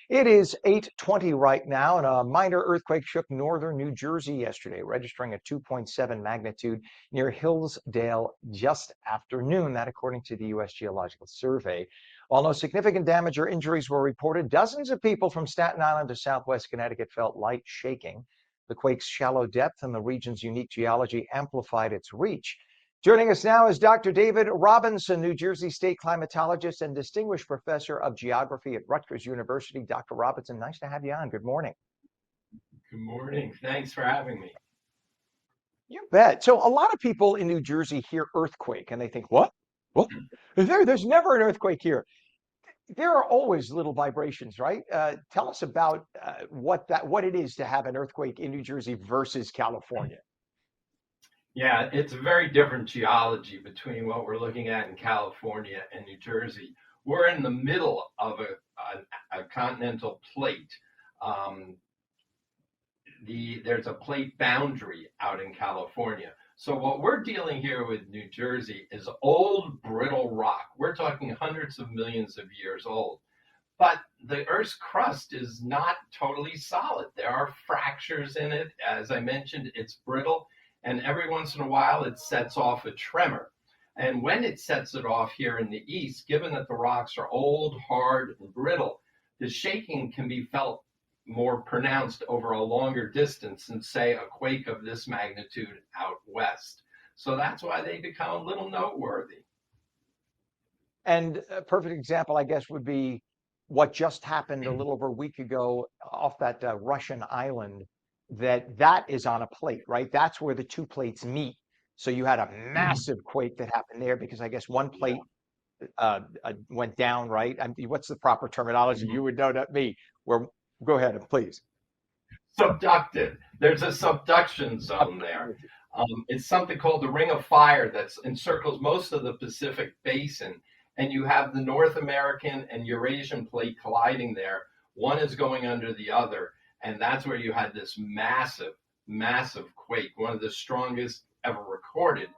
It is 8:20 right now, and a minor earthquake shook northern New Jersey yesterday, registering a 2.7 magnitude near Hillsdale just after noon. That, according to the U.S. Geological Survey. While no significant damage or injuries were reported, dozens of people from Staten Island to southwest Connecticut felt light shaking. The quake's shallow depth and the region's unique geology amplified its reach. Joining us now is Dr. David Robinson, New Jersey State climatologist and distinguished professor of geography at Rutgers University. Dr. Robinson, nice to have you on. Good morning. Good morning. Thanks for having me. You bet. So a lot of people in New Jersey hear earthquake and they think, what? What? There's never an earthquake here. There are always little vibrations, right? Tell us about what it is to have an earthquake in New Jersey versus California. Yeah, it's a very different geology between what we're looking at in California and New Jersey. We're in the middle of a continental plate. There's a plate boundary out in California. So what we're dealing here with New Jersey is old brittle rock. We're talking hundreds of millions of years old. But the Earth's crust is not totally solid. There are fractures in it. As I mentioned, it's brittle. And every once in a while, it sets off a tremor. And when it sets it off here in the east, given that the rocks are old, hard, and brittle, the shaking can be felt more pronounced over a longer distance than, say, a quake of this magnitude out west. So that's why they become a little noteworthy. And a perfect example, I guess, would be what just happened a little over a week ago off that Russian island. That is on a plate, right? That's where the two plates meet. So you had a massive quake that happened there because I guess one plate went down, right? What's the proper terminology? You would know, not me. Go ahead, please. Subducted. There's a subduction zone there. It's something called the Ring of Fire that encircles most of the Pacific Basin. And you have the North American and Eurasian plate colliding there. One is going under the other. And that's where you had this massive, massive quake, one of the strongest ever recorded.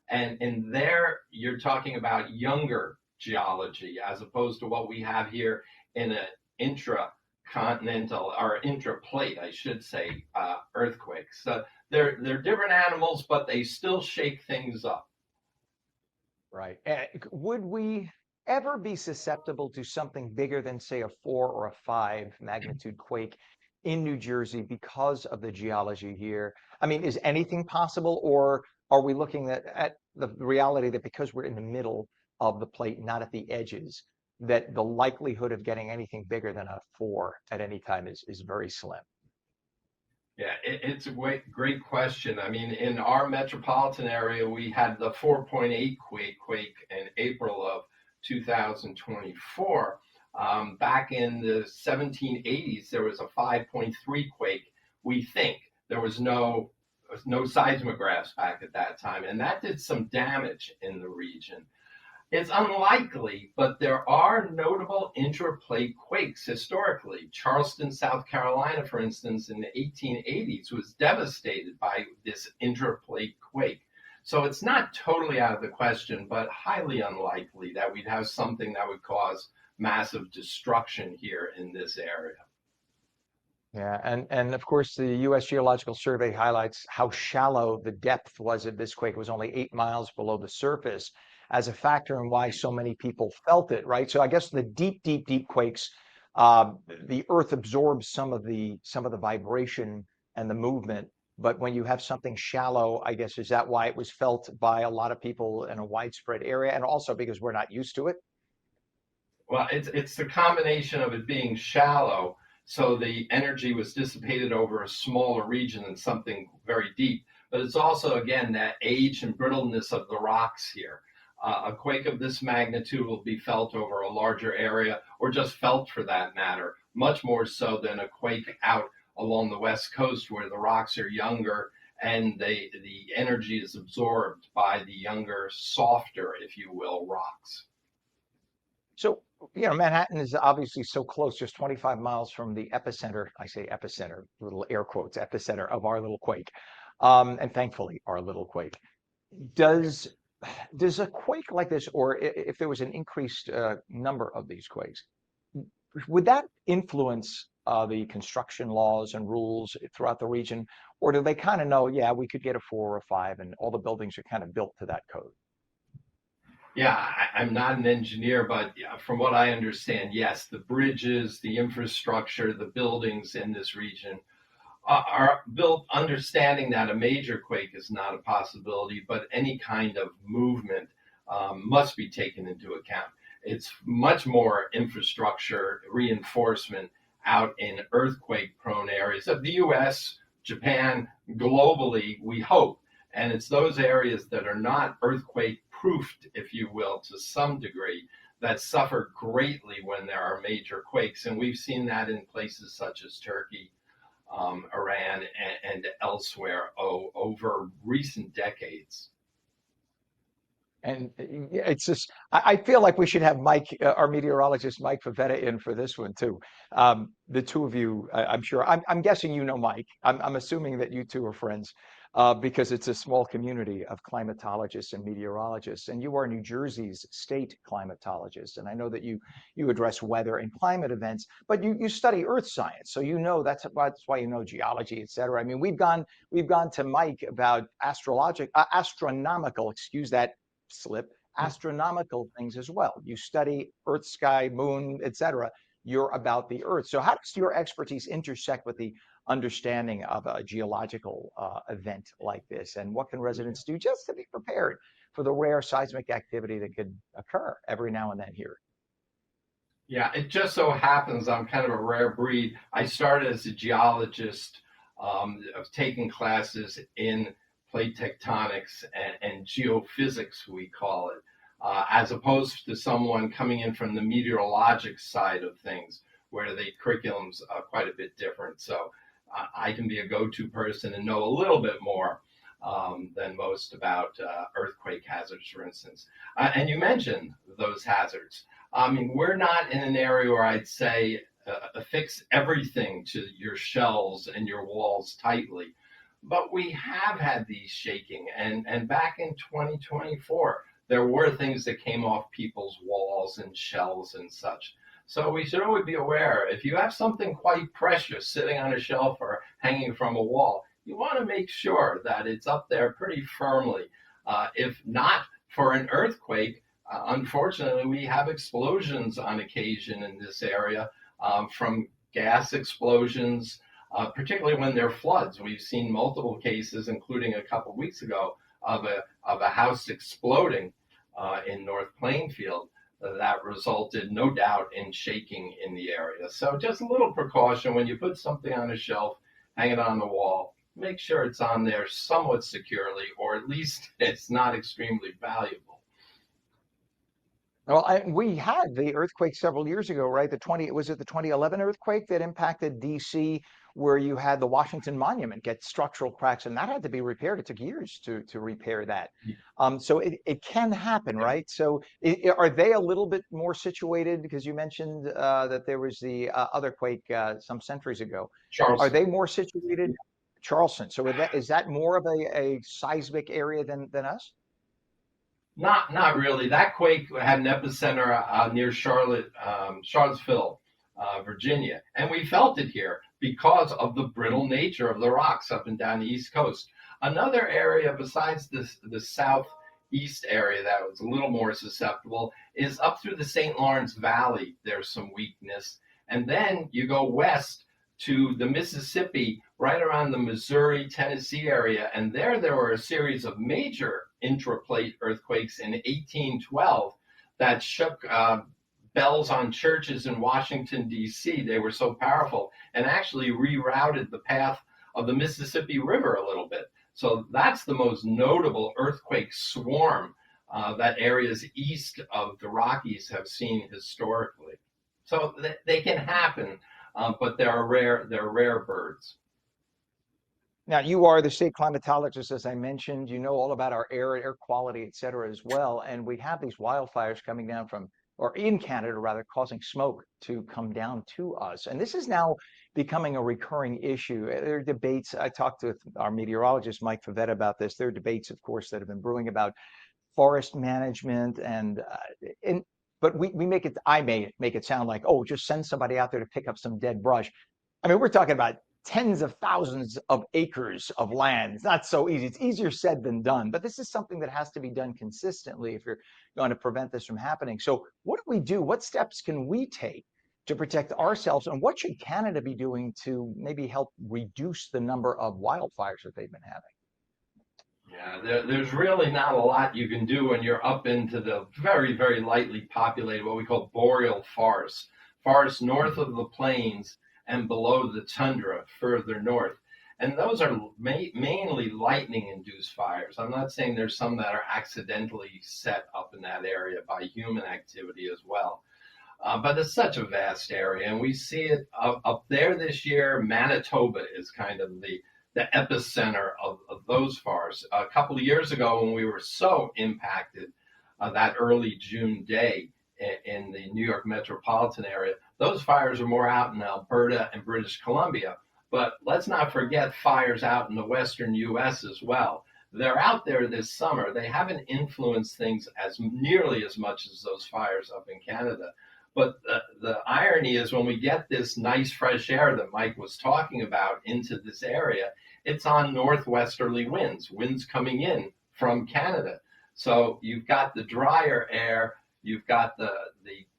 And in there, you're talking about younger geology as opposed to what we have here in an intracontinental or intraplate, I should say, earthquakes. So they're different animals, but they still shake things up. Right. Would we ever be susceptible to something bigger than, say, a 4 or a 5 magnitude quake in New Jersey because of the geology here? I mean, is anything possible, or are we looking at the reality that because we're in the middle of the plate, not at the edges, that the likelihood of getting anything bigger than a 4 at any time is very slim? Yeah, it's a great question. I mean, in our metropolitan area, we had the 4.8 quake in April of 2024. Back in the 1780s, there was a 5.3 quake. We think there was no seismographs back at that time, and that did some damage in the region. It's unlikely, but there are notable intraplate quakes historically. Charleston, South Carolina, for instance, in the 1880s was devastated by this intraplate quake. So it's not totally out of the question, but highly unlikely that we'd have something that would cause massive destruction here in this area. Yeah, and of course, the U.S. Geological Survey highlights how shallow the depth was of this quake. It was only 8 miles below the surface as a factor in why so many people felt it, right? So I guess the deep, deep, deep quakes, the earth absorbs some of the vibration and the movement. But when you have something shallow, I guess, is that why it was felt by a lot of people in a widespread area, and also because we're not used to it? Well, it's the combination of it being shallow, so the energy was dissipated over a smaller region than something very deep. But it's also, again, that age and brittleness of the rocks here. A quake of this magnitude will be felt over a larger area, or just felt for that matter, much more so than a quake out along the West Coast where the rocks are younger and the energy is absorbed by the younger, softer, if you will, rocks. So, Manhattan is obviously so close, just 25 miles from the epicenter. I say epicenter, little air quotes, epicenter of our little quake. And thankfully, our little quake. Does a quake like this, or if there was an increased number of these quakes, Would that influence the construction laws and rules throughout the region, or do they kind of know, yeah, we could get a 4 or 5, and all the buildings are kind of built to that code? Yeah, I'm not an engineer, but yeah, from what I understand, yes, the bridges, the infrastructure, the buildings in this region are built understanding that a major quake is not a possibility, but any kind of movement must be taken into account. It's much more infrastructure reinforcement out in earthquake prone areas of the US, Japan, globally, we hope. And it's those areas that are not earthquake proofed, if you will, to some degree, that suffer greatly when there are major quakes. And we've seen that in places such as Turkey, Iran, and elsewhere over recent decades. And it's just, I feel like we should have Mike, our meteorologist, Mike Favetta, in for this one too. The two of you, I'm sure, I'm guessing you know Mike. I'm assuming that you two are friends because it's a small community of climatologists and meteorologists. And you are New Jersey's state climatologist. And I know that you address weather and climate events, but you study earth science. So you know that's why you know geology, et cetera. I mean, we've gone to Mike about astronomical, excuse that slip, astronomical things as well. You study Earth, sky, moon, etc. You're about the Earth. So how does your expertise intersect with the understanding of a geological event like this? And what can residents do just to be prepared for the rare seismic activity that could occur every now and then here? Yeah, it just so happens I'm kind of a rare breed. I started as a geologist, of taking classes in plate tectonics and geophysics, we call it, as opposed to someone coming in from the meteorologic side of things, where the curriculum's quite a bit different. So I can be a go-to person and know a little bit more than most about earthquake hazards, for instance. And you mentioned those hazards. I mean, we're not in an area where I'd say affix everything to your shells and your walls tightly, but we have had these shaking. And back in 2024, there were things that came off people's walls and shells and such. So we should always be aware if you have something quite precious sitting on a shelf or hanging from a wall, you want to make sure that it's up there pretty firmly. If not for an earthquake, unfortunately, we have explosions on occasion in this area, from gas explosions, particularly when there are floods. We've seen multiple cases, including a couple of weeks ago, of a house exploding in North Plainfield that resulted, no doubt, in shaking in the area. So just a little precaution when you put something on a shelf, hang it on the wall, make sure it's on there somewhat securely, or at least it's not extremely valuable. Well, we had the earthquake several years ago, right? Was it the 2011 earthquake that impacted DC, where you had the Washington Monument get structural cracks, and that had to be repaired. It took years to repair that. So it can happen, right? So are they a little bit more situated? Because you mentioned that there was the other quake some centuries ago. Are Charleston. they more situated? Charleston. So is that more of a seismic area than us? Not really. That quake had an epicenter near Charlottesville, Virginia, and we felt it here because of the brittle nature of the rocks up and down the East Coast. Another area besides the southeast area that was a little more susceptible is up through the St. Lawrence Valley. There's some weakness, and then you go west to the Mississippi, right around the Missouri, Tennessee area. And there were a series of major intraplate earthquakes in 1812 that shook bells on churches in Washington, D.C. They were so powerful and actually rerouted the path of the Mississippi River a little bit. So that's the most notable earthquake swarm that areas east of the Rockies have seen historically. So they can happen, but they're rare birds. Now, you are the state climatologist, as I mentioned. You know all about our air quality, et cetera, as well. And we have these wildfires coming down from, or in Canada, rather, causing smoke to come down to us. And this is now becoming a recurring issue. There are debates. I talked with our meteorologist, Mike Favetta, about this. There are debates, of course, that have been brewing about forest management and but we make it, I may make it sound like, oh, just send somebody out there to pick up some dead brush. I mean, we're talking about tens of thousands of acres of land. It's not so easy. It's easier said than done, but this is something that has to be done consistently if you're going to prevent this from happening. So what do we do? What steps can we take to protect ourselves? And what should Canada be doing to maybe help reduce the number of wildfires that they've been having? Yeah, there's really not a lot you can do when you're up into the very, very lightly populated, what we call boreal forests, forests north of the plains and below the tundra further north. And those are mainly lightning induced fires. I'm not saying there's some that are accidentally set up in that area by human activity as well. But it's such a vast area, and we see it up there this year. Manitoba is kind of the epicenter of those fires. A couple of years ago, when we were so impacted, that early June day in the New York metropolitan area, those fires are more out in Alberta and British Columbia. But let's not forget fires out in the western U.S. as well. They're out there this summer. They haven't influenced things as nearly as much as those fires up in Canada. But the irony is when we get this nice fresh air that Mike was talking about into this area, it's on northwesterly winds, winds coming in from Canada. So you've got the drier air, you've got the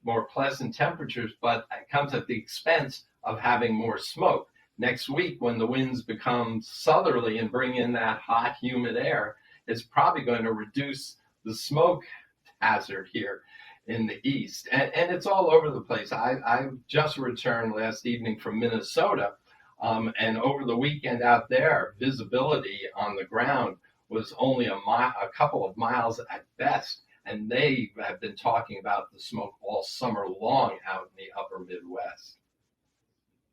more pleasant temperatures, but it comes at the expense of having more smoke. Next week, when the winds become southerly and bring in that hot, humid air, it's probably going to reduce the smoke hazard here in the east. And it's all over the place. I just returned last evening from Minnesota, and over the weekend out there, visibility on the ground was only a couple of miles at best. And they have been talking about the smoke all summer long out in the upper Midwest.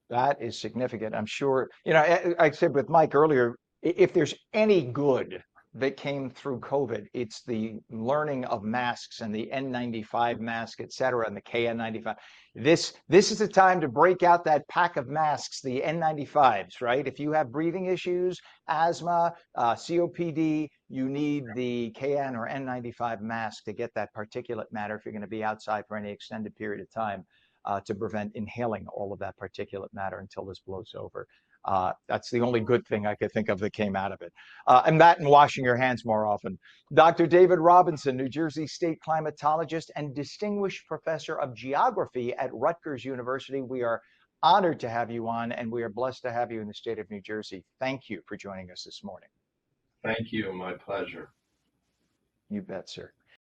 That is significant. I'm sure, you know, I said with Mike earlier, if there's any good that came through COVID, it's the learning of masks and the N95 mask, et cetera, and the KN95. This is the time to break out that pack of masks, the N95s, right? If you have breathing issues, asthma, COPD, you need the KN or N95 mask to get that particulate matter if you're going to be outside for any extended period of time. To prevent inhaling all of that particulate matter until this blows over. That's the only good thing I could think of that came out of it. And that and washing your hands more often. Dr. David Robinson, New Jersey State climatologist and distinguished professor of geography at Rutgers University. We are honored to have you on, and we are blessed to have you in the state of New Jersey. Thank you for joining us this morning. Thank you. My pleasure. You bet, sir.